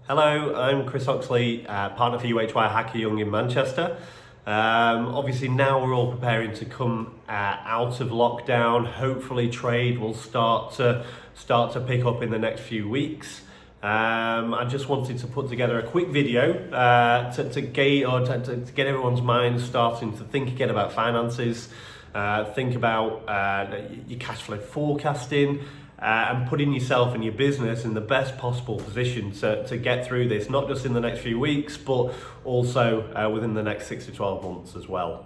Hello, I'm Chris Oxley, partner for UHY Hacker Young in Manchester. Obviously now we're all preparing to come out of lockdown. Hopefully trade will start to pick up in the next few weeks. I just wanted to put together a quick video to get everyone's minds starting to think again about finances, think about your cash flow forecasting, and putting yourself and your business in the best possible position to get through this, not just in the next few weeks, but also within the next 6 to 12 months as well.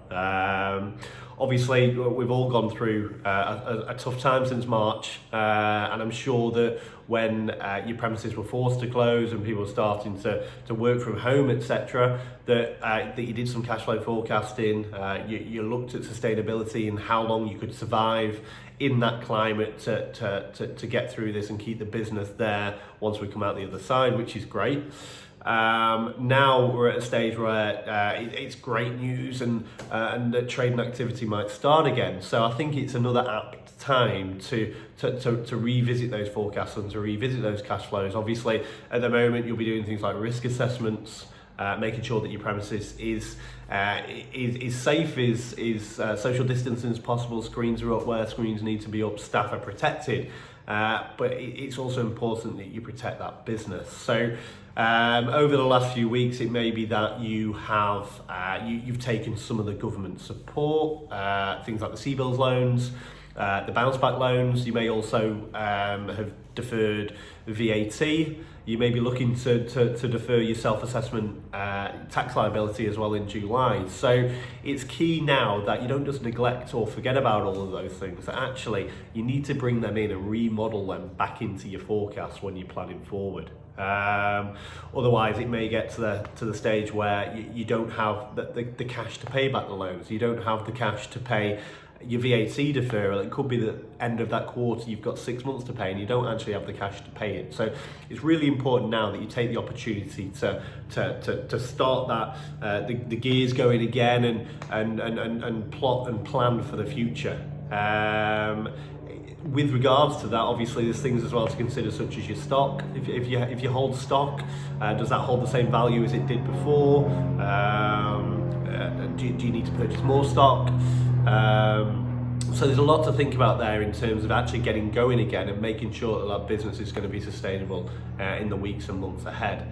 Obviously, we've all gone through a tough time since March, and I'm sure that when your premises were forced to close and people were starting to work from home, etc., that you did some cash flow forecasting, you looked at sustainability and how long you could survive in that climate to get through this and keep the business there once we come out the other side, which is great. Now we're at a stage where it's great news and the trading activity might start again. So I think it's another apt time to revisit those forecasts and to revisit those cash flows. Obviously, at the moment, you'll be doing things like risk assessments, making sure that your premises is safe, is social distancing as possible, screens are up where screens need to be up, staff are protected, but it's also important that you protect that business. So over the last few weeks, it may be that you have you've taken some of the government support, things like the CBILS loans, the bounce back loans. You may also have deferred VAT. You may be looking to defer your self-assessment tax liability as well in July. So it's key now that you don't just neglect or forget about all of those things, that actually you need to bring them in and remodel them back into your forecast when you're planning forward. Otherwise it may get to the stage where you don't have the cash to pay back the loans, you don't have the cash to pay your VAT deferral. It could be the end of that quarter, you've got 6 months to pay and you don't actually have the cash to pay it. So it's really important now that you take the opportunity to start that the gears going again and plot and plan for the future. With regards to that, obviously there's things as well to consider, such as your stock. If you hold stock, does that hold the same value as it did before? Do you need to purchase more stock? So there's a lot to think about there in terms of actually getting going again and making sure that that business is going to be sustainable in the weeks and months ahead.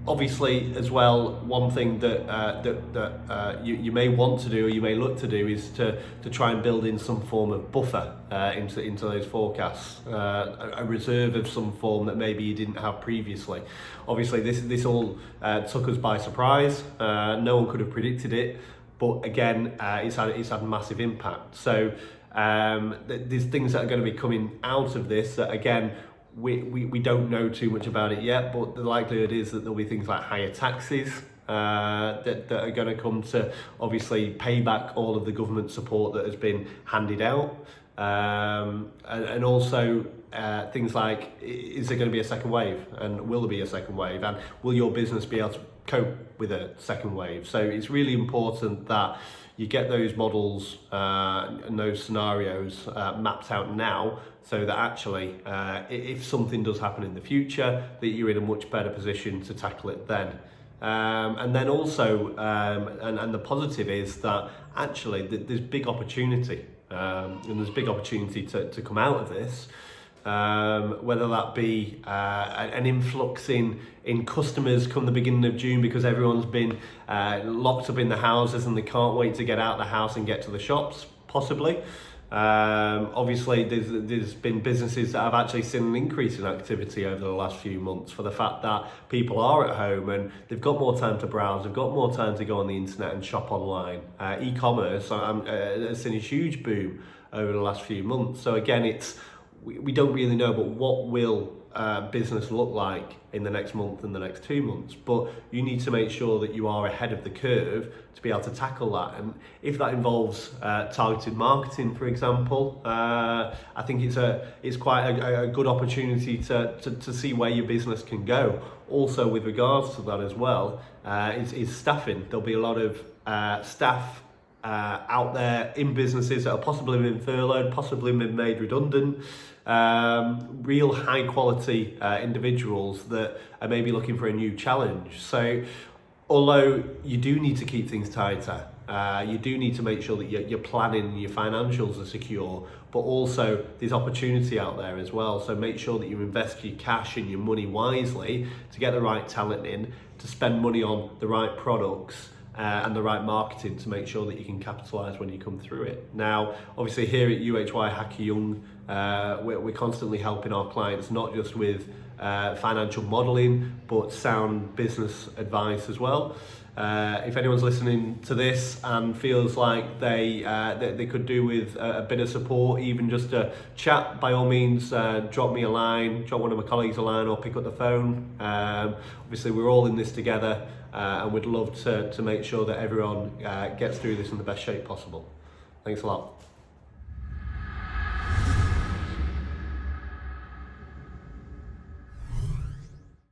Obviously, as well, one thing that you may want to do or you may look to do is to try and build in some form of buffer into those forecasts, a reserve of some form that maybe you didn't have previously. Obviously, this all took us by surprise. No one could have predicted it, but again, it's had a massive impact. So there's things that are going to be coming out of this that, again, we don't know too much about it yet, but the likelihood is that there'll be things like higher taxes that are going to come to obviously pay back all of the government support that has been handed out, and also things like, is there going to be a second wave, and will there be a second wave, and will your business be able to cope with a second wave? So it's really important that you get those models and those scenarios mapped out now, so that actually if something does happen in the future, that you're in a much better position to tackle it then. And then also, and the positive is that actually there's big opportunity, and there's big opportunity to come out of this. Whether that be an influx in customers come the beginning of June because everyone's been locked up in the houses and they can't wait to get out of the house and get to the shops, possibly. Obviously, there's been businesses that have actually seen an increase in activity over the last few months for the fact that people are at home and they've got more time to browse, they've got more time to go on the internet and shop online. E-commerce has seen a huge boom over the last few months. So again, we don't really know, but what will business look like in the next month and the next 2 months? But you need to make sure that you are ahead of the curve to be able to tackle that. And if that involves targeted marketing, for example, I think it's quite a good opportunity to see where your business can go. Also, with regards to that as well, is staffing. There'll be a lot of staff out there in businesses that are possibly been furloughed, possibly been made redundant, real high quality individuals that are maybe looking for a new challenge. So although you do need to keep things tighter, you do need to make sure that your planning, your financials are secure, but also there's opportunity out there as well. So make sure that you invest your cash and your money wisely to get the right talent in, to spend money on the right products and the right marketing to make sure that you can capitalise when you come through it. Now, obviously here at UHY Hacker Young, we're constantly helping our clients, not just with financial modelling, but sound business advice as well. If anyone's listening to this and feels like they could do with a bit of support, even just a chat, by all means, drop me a line, drop one of my colleagues a line, or pick up the phone. Obviously, we're all in this together, and we'd love to make sure that everyone gets through this in the best shape possible. Thanks a lot.